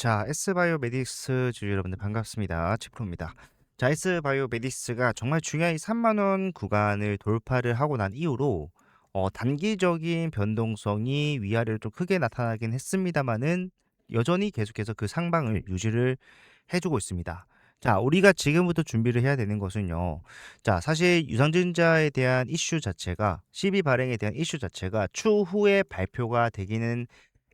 자, S바이오메딕스 주주 여러분들 반갑습니다. 치프로입니다. 자, S바이오메딕스가 정말 중요한 이 3만 원 구간을 돌파를 하고 난 이후로 단기적인 변동성이 위아래로 좀 크게 나타나긴 했습니다만은 여전히 계속해서 그 상방을 유지를 해주고 있습니다. 자, 우리가 지금부터 준비를 해야 되는 것은요. 자, 사실 유상증자에 대한 이슈 자체가 12 발행에 대한 이슈 자체가 추후에 발표가 되기는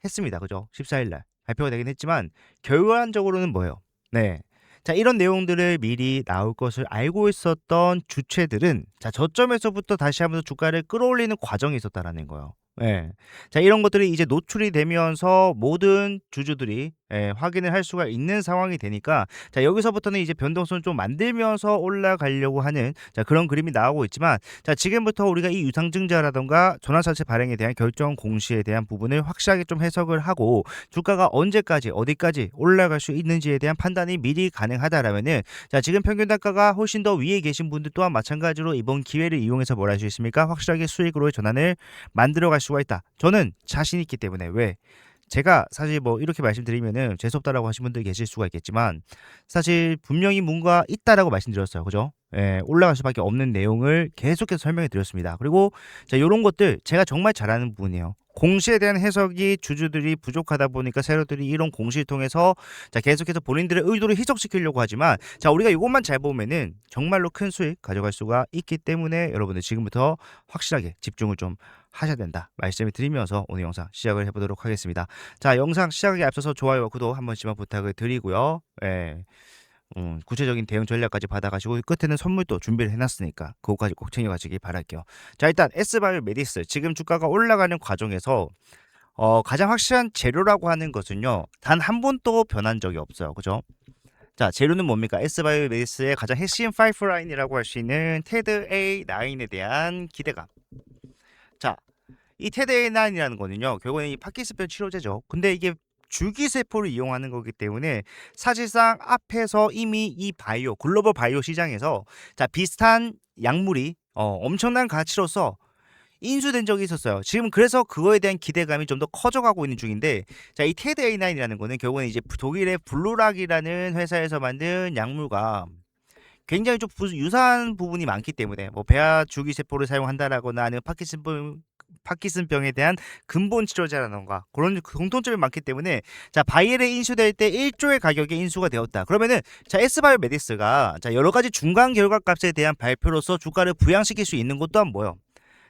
했습니다. 그죠? 14일 날 발표가 되긴 했지만 결과적으로는 뭐예요? 네. 자, 이런 내용들을 미리 나올 것을 알고 있었던 주체들은 자, 저점에서부터 다시 한번 주가를 끌어올리는 과정이 있었다라는 거예요. 예. 자, 이런 것들이 이제 노출이 되면서 모든 주주들이 확인을 할 수가 있는 상황이 되니까 자, 여기서부터는 이제 변동성을 좀 만들면서 올라가려고 하는 자, 그런 그림이 나오고 있지만 자, 지금부터 우리가 이 유상증자라던가 전환사채 발행에 대한 결정 공시에 대한 부분을 확실하게 좀 해석을 하고 주가가 언제까지 어디까지 올라갈 수 있는지에 대한 판단이 미리 가능하다라면은 자, 지금 평균 단가가 훨씬 더 위에 계신 분들 또한 마찬가지로 이번 기회를 이용해서 뭘 할 수 있습니까? 확실하게 수익으로의 전환을 만들어 갈 수가 있다. 저는 자신 있기 때문에 왜? 제가 사실 뭐 이렇게 말씀드리면은 재수없다라고 하신 분들 계실 수가 있겠지만 사실 분명히 뭔가 있다라고 말씀드렸어요. 그죠? 예, 올라갈 수밖에 없는 내용을 계속해서 설명해 드렸습니다. 그리고 자, 요런 것들 제가 정말 잘하는 부분이에요. 공시에 대한 해석이 주주들이 부족하다 보니까 세력들이 이런 공시를 통해서 자, 계속해서 본인들의 의도를 희석시키려고 하지만 자, 우리가 이것만 잘 보면은 정말로 큰 수익 가져갈 수가 있기 때문에 여러분들 지금부터 확실하게 집중을 좀 하셔야 된다 말씀을 드리면서 오늘 영상 시작을 해보도록 하겠습니다. 자, 영상 시작하기 앞서서 좋아요와 구독 한 번씩만 부탁을 드리고요. 예. 구체적인 대응 전략까지 받아가시고 끝에는 선물도 준비를 해놨으니까 그거까지 꼭 챙겨가시기 바랄게요. 자, 일단 S바이오메딕스 지금 주가가 올라가는 과정에서 가장 확실한 재료라고 하는 것은요, 단 한 번도 변한 적이 없어요. 그죠? 자, 재료는 뭡니까? S바이오메딕스의 가장 핵심 파이프라인이라고 할 수 있는 테드 A9에 대한 기대감. 자, 이 테드 A9이라는 거는요, 결국에는 이 파킨슨병 치료제죠. 근데 이게 줄기세포를 이용하는 거기 때문에 사실상 앞에서 이미 이 바이오 글로벌 바이오 시장에서 자, 비슷한 약물이 엄청난 가치로서 인수된 적이 있었어요. 지금 그래서 그거에 대한 기대감이 좀 더 커져가고 있는 중인데 자, 이 테드 A9이라는 거는 결국은 이제 독일의 블루락이라는 회사에서 만든 약물과 굉장히 좀 유사한 부분이 많기 때문에 뭐 배아 줄기세포를 사용한다라거나 아니면 파킨슨병에 대한 근본 치료제라던가 그런 공통점이 많기 때문에 자, 바이엘에 인수될 때 1조의 가격에 인수가 되었다. 그러면은 자, S바이오메딕스가 자, 여러 가지 중간 결과값에 대한 발표로서 주가를 부양시킬 수 있는 것도 한 뭐요?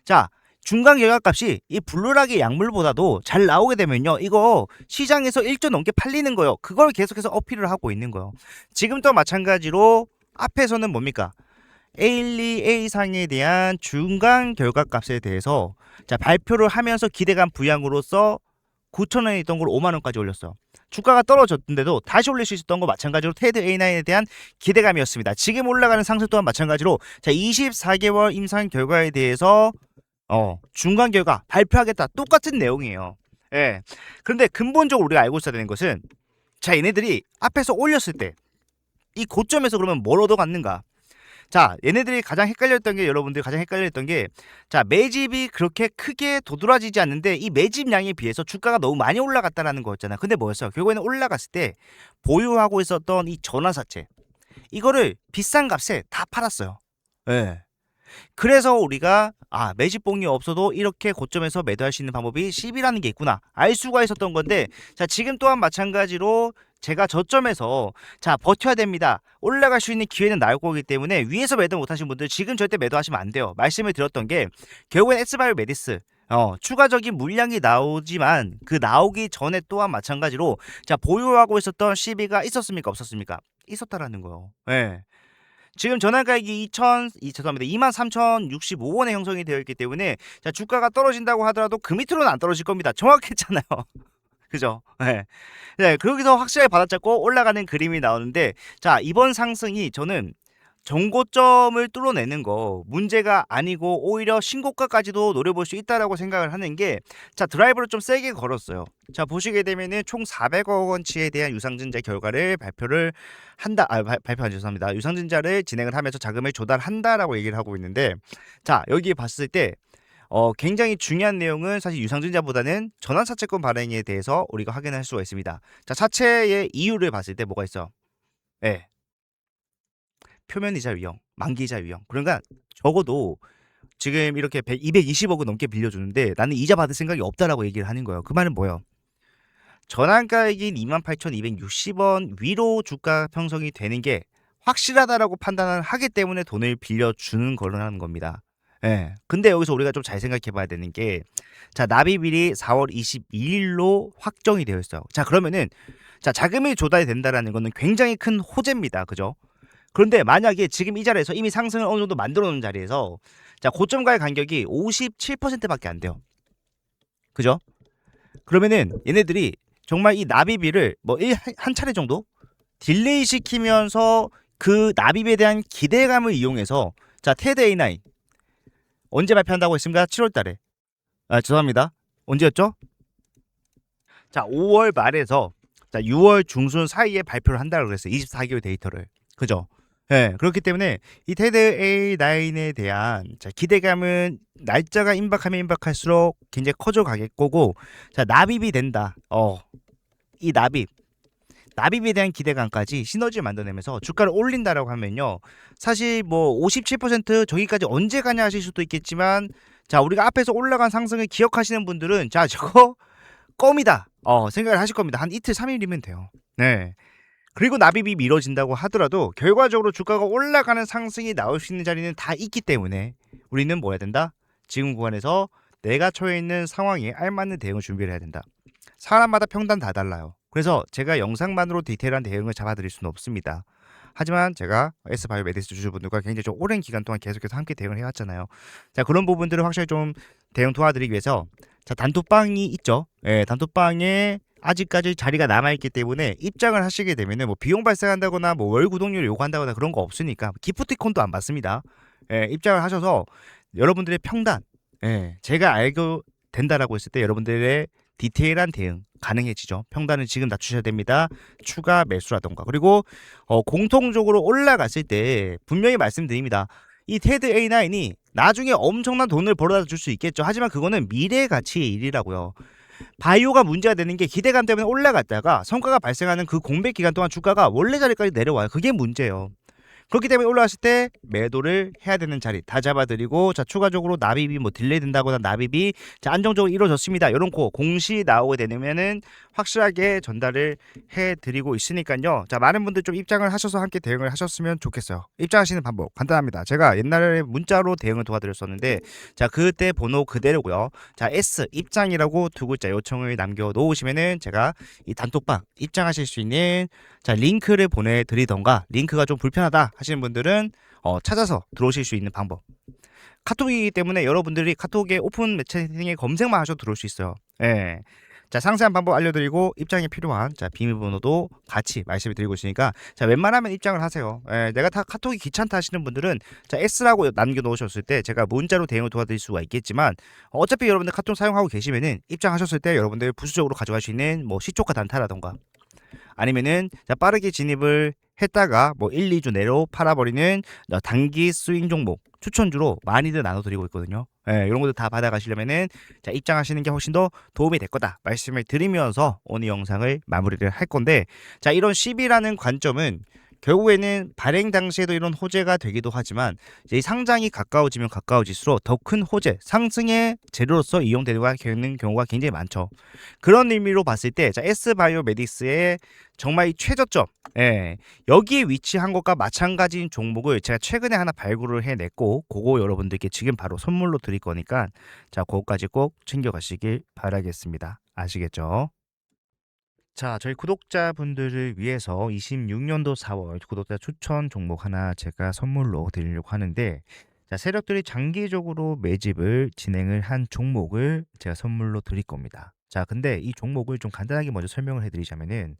자, 중간 결과값이 이 블루락의 약물보다도 잘 나오게 되면요, 이거 시장에서 1조 넘게 팔리는 거요. 그걸 계속해서 어필을 하고 있는 거요. 지금도 마찬가지로 앞에서는 뭡니까? A1, A상에 대한 중간 결과값에 대해서 자, 발표를 하면서 기대감 부양으로서 9,000원에 있던 걸 5만 원까지 올렸어. 주가가 떨어졌는데도 다시 올릴 수 있었던 거 마찬가지로 테드 A9에 대한 기대감이었습니다. 지금 올라가는 상승 또한 마찬가지로 자, 24개월 임상 결과에 대해서 중간 결과 발표하겠다. 똑같은 내용이에요. 예. 그런데 근본적으로 우리가 알고 있어야 되는 것은 자, 얘네들이 앞에서 올렸을 때 이 고점에서 그러면 뭘 얻어갔는가? 자, 얘네들이 가장 헷갈렸던 게 여러분들이 가장 헷갈렸던 게 자, 매집이 그렇게 크게 도드라지지 않는데 이 매집량에 비해서 주가가 너무 많이 올라갔다라는 거였잖아. 근데 뭐였어요? 결국에는 올라갔을 때 보유하고 있었던 이 전환사채 이거를 비싼 값에 다 팔았어요. 예. 그래서 우리가 매집봉이 없어도 이렇게 고점에서 매도할 수 있는 방법이 10이라는 게 있구나 알 수가 있었던 건데 자, 지금 또한 마찬가지로 제가 저점에서 자, 버텨야 됩니다. 올라갈 수 있는 기회는 나올 거기 때문에 위에서 매도 못하신 분들 지금 절대 매도하시면 안 돼요. 말씀을 드렸던 게 결국엔 S바이오메딕스 추가적인 물량이 나오지만 그 나오기 전에 또한 마찬가지로 자, 보유하고 있었던 시비가 있었습니까? 없었습니까? 있었다라는 거예요. 예. 지금 전환가액이 23,065원에 형성이 되어 있기 때문에 자, 주가가 떨어진다고 하더라도 그 밑으로는 안 떨어질 겁니다. 정확했잖아요. 그죠? 네. 네, 거기서 확실하게 받아잡고 올라가는 그림이 나오는데 자, 이번 상승이 저는 정고점을 뚫어내는 거 문제가 아니고 오히려 신고가까지도 노려볼 수 있다라고 생각을 하는 게 자, 드라이버를 좀 세게 걸었어요. 자, 보시게 되면은 총 400억 원치에 대한 유상증자 결과를 발표를 한다. 발표한 죄송합니다. 유상증자를 진행을 하면서 자금을 조달한다라고 얘기를 하고 있는데 자, 여기 봤을 때 굉장히 중요한 내용은 사실 유상증자보다는 전환사채권 발행에 대해서 우리가 확인할 수가 있습니다. 자, 사채의 이유를 봤을 때 뭐가 있어? 예, 표면이자 유형, 만기이자 유형. 그러니까 적어도 지금 이렇게 220억을 넘게 빌려주는데 나는 이자 받을 생각이 없다라고 얘기를 하는 거예요. 그 말은 뭐예요? 전환가액인 28,260원 위로 주가 형성이 되는 게 확실하다라고 판단을 하기 때문에 돈을 빌려주는 거라는 겁니다. 예. 근데 여기서 우리가 좀 잘 생각해 봐야 되는 게, 자, 납입일이 4월 22일로 확정이 되어 있어요. 자, 그러면은, 자, 자금이 조달이 된다라는 거는 굉장히 큰 호재입니다. 그죠? 그런데 만약에 지금 이 자리에서 이미 상승을 어느 정도 만들어 놓은 자리에서, 자, 고점과의 간격이 57%밖에 안 돼요. 그죠? 그러면은 얘네들이 정말 이 납입일을 뭐 한 차례 정도 딜레이 시키면서 그 납입에 대한 기대감을 이용해서, 자, 테드 A9 언제 발표한다고 했습니까? 7월 달에. 아, 죄송합니다. 언제였죠? 자, 5월 말에서, 자, 6월 중순 사이에 발표를 한다고 그랬어요. 24개월 데이터를. 그죠? 예, 그렇기 때문에 이 테드 A9에 대한, 자, 기대감은 날짜가 임박하면 임박할수록 굉장히 커져 가겠 거고, 자, 납입이 된다. 이 납입에 대한 기대감까지 시너지를 만들어내면서 주가를 올린다라고 하면요, 사실 뭐 57% 저기까지 언제 가냐 하실 수도 있겠지만, 자, 우리가 앞에서 올라간 상승을 기억하시는 분들은, 자, 저거 껌이다 생각을 하실 겁니다. 한 이틀 3일이면 돼요. 네. 그리고 납입이 미뤄진다고 하더라도 결과적으로 주가가 올라가는 상승이 나올 수 있는 자리는 다 있기 때문에 우리는 뭐 해야 된다? 지금 구간에서 내가 처해 있는 상황에 알맞는 대응을 준비를 해야 된다. 사람마다 평단 다 달라요. 그래서 제가 영상만으로 디테일한 대응을 잡아드릴 수는 없습니다. 하지만 제가 S바이오 메디스 주주분들과 굉장히 좀 오랜 기간 동안 계속해서 함께 대응을 해왔잖아요. 자, 그런 부분들을 확실히 좀 대응 도와드리기 위해서, 자, 단톡방이 있죠. 예, 단톡방에 아직까지 자리가 남아있기 때문에 입장을 하시게 되면은 뭐 비용 발생한다거나 뭐 월 구독료를 요구한다거나 그런 거 없으니까 기프티콘도 안 받습니다. 예, 입장을 하셔서 여러분들의 평단, 예, 제가 알고 된다라고 했을 때 여러분들의 디테일한 대응 가능해지죠. 평단을 지금 낮추셔야 됩니다. 추가 매수라던가. 그리고 공통적으로 올라갔을 때 분명히 말씀드립니다. 이 테드 A9이 나중에 엄청난 돈을 벌어다 줄 수 있겠죠. 하지만 그거는 미래 가치의 일이라고요. 바이오가 문제가 되는 게 기대감 때문에 올라갔다가 성과가 발생하는 그 공백 기간 동안 주가가 원래 자리까지 내려와요. 그게 문제예요. 그렇기 때문에 올라왔을 때 매도를 해야 되는 자리 다 잡아드리고, 자, 추가적으로 납입이 뭐 딜레이 된다거나 납입이, 자, 안정적으로 이루어졌습니다, 이런 거 공시 나오게 되면은 확실하게 전달을 해드리고 있으니까요. 자, 많은 분들 좀 입장을 하셔서 함께 대응을 하셨으면 좋겠어요. 입장하시는 방법 간단합니다. 제가 옛날에 문자로 대응을 도와드렸었는데, 자, 그때 번호 그대로고요. 자, S 입장이라고 두 글자 요청을 남겨 놓으시면은 제가 이 단톡방 입장하실 수 있는, 자, 링크를 보내드리던가, 링크가 좀 불편하다 하시는 분들은 찾아서 들어오실 수 있는 방법. 카톡이기 때문에 여러분들이 카톡에 오픈 매체팅에 검색만 하셔도 들어올 수 있어요. 예. 자, 상세한 방법 알려드리고 입장에 필요한, 자, 비밀번호도 같이 말씀을 드리고 있으니까, 자, 웬만하면 입장을 하세요. 예, 내가 다 카톡이 귀찮다 하시는 분들은, 자, S라고 남겨놓으셨을 때 제가 문자로 대응을 도와드릴 수가 있겠지만, 어차피 여러분들 카톡 사용하고 계시면은 입장하셨을 때 여러분들 부수적으로 가져갈 수 있는 뭐 시초가 단타라던가, 아니면은, 자, 빠르게 진입을 했다가 뭐 1, 2주 내로 팔아버리는 단기 스윙 종목 추천주로 많이들 나눠드리고 있거든요. 예, 이런 것도 다 받아가시려면은, 자, 입장하시는 게 훨씬 더 도움이 될 거다 말씀을 드리면서 오늘 영상을 마무리를 할 건데, 자, 이런 10이라는 관점은 결국에는 발행 당시에도 이런 호재가 되기도 하지만, 이제 상장이 가까워지면 가까워질수록 더 큰 호재, 상승의 재료로서 이용되는 경우가 굉장히 많죠. 그런 의미로 봤을 때, 자, S바이오메딕스의 정말 이 최저점, 예, 여기에 위치한 것과 마찬가지인 종목을 제가 최근에 하나 발굴을 해냈고, 그거 여러분들께 지금 바로 선물로 드릴 거니까, 자, 그거까지 꼭 챙겨가시길 바라겠습니다. 아시겠죠? 자, 저희 구독자분들을 위해서 26년도 4월 구독자 추천 종목 하나 제가 선물로 드리려고 하는데, 자, 세력들이 장기적으로 매집을 진행을 한 종목을 제가 선물로 드릴 겁니다. 자, 근데 이 종목을 좀 간단하게 먼저 설명을 해드리자면은,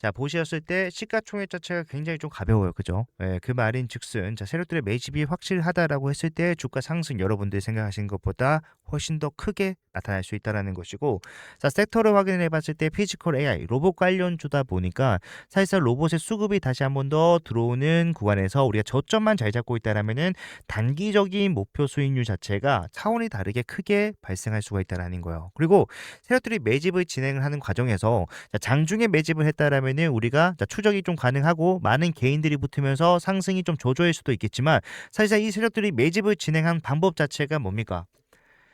자, 보셨을 때 시가총액 자체가 굉장히 좀 가벼워요. 그죠? 예, 그 말인즉슨 자, 세력들의 매집이 확실하다라고 했을 때 주가 상승 여러분들이 생각하시는 것보다 훨씬 더 크게 나타날 수 있다라는 것이고, 자, 섹터를 확인해 봤을 때 피지컬 AI 로봇 관련주다 보니까 사실상 로봇의 수급이 다시 한번 더 들어오는 구간에서 우리가 저점만 잘 잡고 있다라면은 단기적인 목표 수익률 자체가 차원이 다르게 크게 발생할 수가 있다라는 거예요. 그리고 세력들이 매집을 진행을 하는 과정에서 자, 장중에 매집을 했다라면은 우리가 자, 추적이 좀 가능하고 많은 개인들이 붙으면서 상승이 좀 조조일 수도 있겠지만, 사실상 이 세력들이 매집을 진행한 방법 자체가 뭡니까?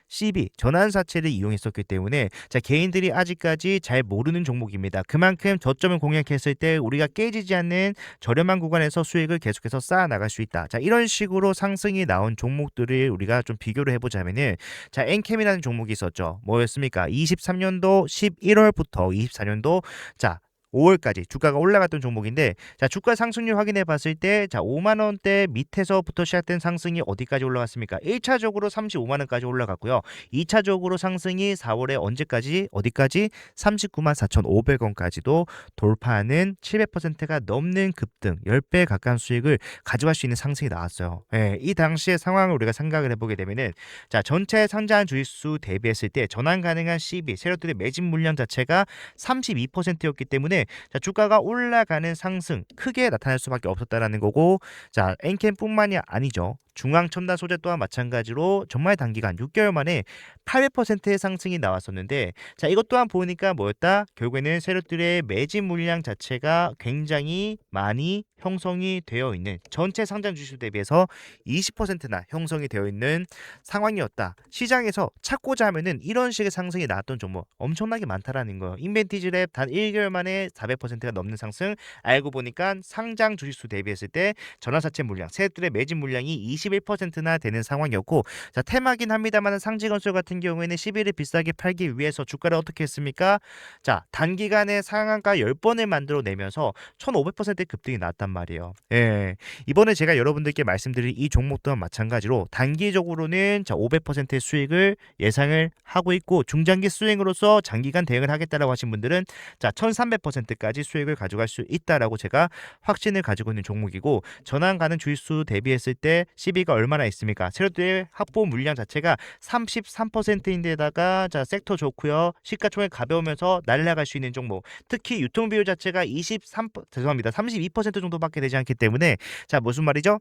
CB 전환사채를 이용했었기 때문에 자, 개인들이 아직까지 잘 모르는 종목입니다. 그만큼 저점을 공략했을 때 우리가 깨지지 않는 저렴한 구간에서 수익을 계속해서 쌓아 나갈 수 있다. 자, 이런 식으로 상승이 나온 종목들을 우리가 좀 비교를 해보자면은 자, 엔캠이라는 종목이 있었죠. 뭐였습니까? 23년도 11월부터 24년도 자, 5월까지 주가가 올라갔던 종목인데, 자, 주가 상승률 확인해 봤을 때 자, 5만 원대 밑에서부터 시작된 상승이 어디까지 올라갔습니까? 1차적으로 35만 원까지 올라갔고요. 2차적으로 상승이 4월에 언제까지 어디까지 39만 4,500원까지도 돌파하는 700%가 넘는 급등 10배 가까운 수익을 가져갈 수 있는 상승이 나왔어요. 예, 이 당시의 상황을 우리가 생각을 해보게 되면은 자, 전체 상장한 주식수 대비했을 때 전환 가능한 CB 세력들의 매집 물량 자체가 32%였기 때문에 자, 주가가 올라가는 상승 크게 나타날 수밖에 없었다라는 거고, 자, 엔캠뿐만이 아니죠. 중앙 첨단 소재 또한 마찬가지로 정말 단기간 6개월 만에 800%의 상승이 나왔었는데, 자, 이것 또한 보니까 뭐였다? 결국에는 세력들의 매집 물량 자체가 굉장히 많이 형성이 되어 있는, 전체 상장 주식 대비해서 20%나 형성이 되어 있는 상황이었다. 시장에서 찾고자 하면은 이런 식의 상승이 나왔던 종목 엄청나게 많다라는 거예요. 인벤티지랩 단 1개월 만에 400%가 넘는 상승. 알고 보니까 상장 주식수 대비했을 때 전환사채 물량, 세력들의 매집 물량이 21%나 되는 상황이었고, 자, 테마긴 합니다만 상지건설 같은 경우에는 11을 비싸게 팔기 위해서 주가를 어떻게 했습니까? 자, 단기간에 상한가 10번을 만들어내면서 1500% 급등이 나왔단 말이에요. 예. 이번에 제가 여러분들께 말씀드린 이 종목 또한 마찬가지로 단기적으로는 자, 500%의 수익을 예상을 하고 있고, 중장기 수익으로서 장기간 대응을 하겠다라고 하신 분들은 자, 1300%까지 수익을 가져갈 수 있다라고 제가 확신을 가지고 있는 종목이고, 전환 가능 주식수 대비했을 때 CB가 얼마나 있습니까? 세력들의 확보 물량 자체가 33%인데다가 자, 섹터 좋고요. 시가총액 가벼우면서 날아갈 수 있는 종목. 특히 유통 비율 자체가 32% 정도밖에 되지 않기 때문에 자, 무슨 말이죠?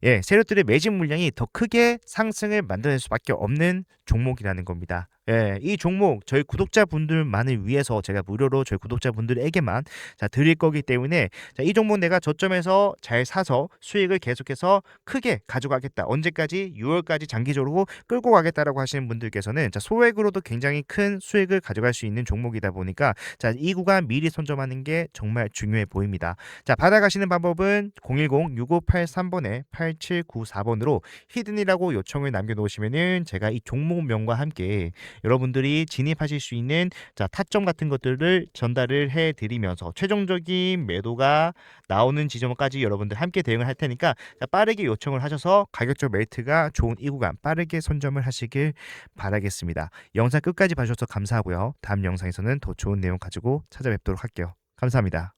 예, 세력들의 매집 물량이 더 크게 상승을 만들어낼 수밖에 없는 종목이라는 겁니다. 예, 이 종목 저희 구독자분들만을 위해서 제가 무료로 저희 구독자분들에게만 자, 드릴 거기 때문에 자, 이 종목 내가 저점에서 잘 사서 수익을 계속해서 크게 가져가겠다. 언제까지? 6월까지 장기적으로 끌고 가겠다라고 하시는 분들께서는 자, 소액으로도 굉장히 큰 수익을 가져갈 수 있는 종목이다 보니까 자, 이 구간 미리 선점하는 게 정말 중요해 보입니다. 자, 받아가시는 방법은 010-6583번에 8794번으로 히든이라고 요청을 남겨놓으시면은 제가 이 종목명과 함께 여러분들이 진입하실 수 있는 자, 타점 같은 것들을 전달을 해드리면서 최종적인 매도가 나오는 지점까지 여러분들 함께 대응을 할 테니까 자, 빠르게 요청을 하셔서 가격적 메리트가 좋은 이 구간 빠르게 선점을 하시길 바라겠습니다. 영상 끝까지 봐주셔서 감사하고요. 다음 영상에서는 더 좋은 내용 가지고 찾아뵙도록 할게요. 감사합니다.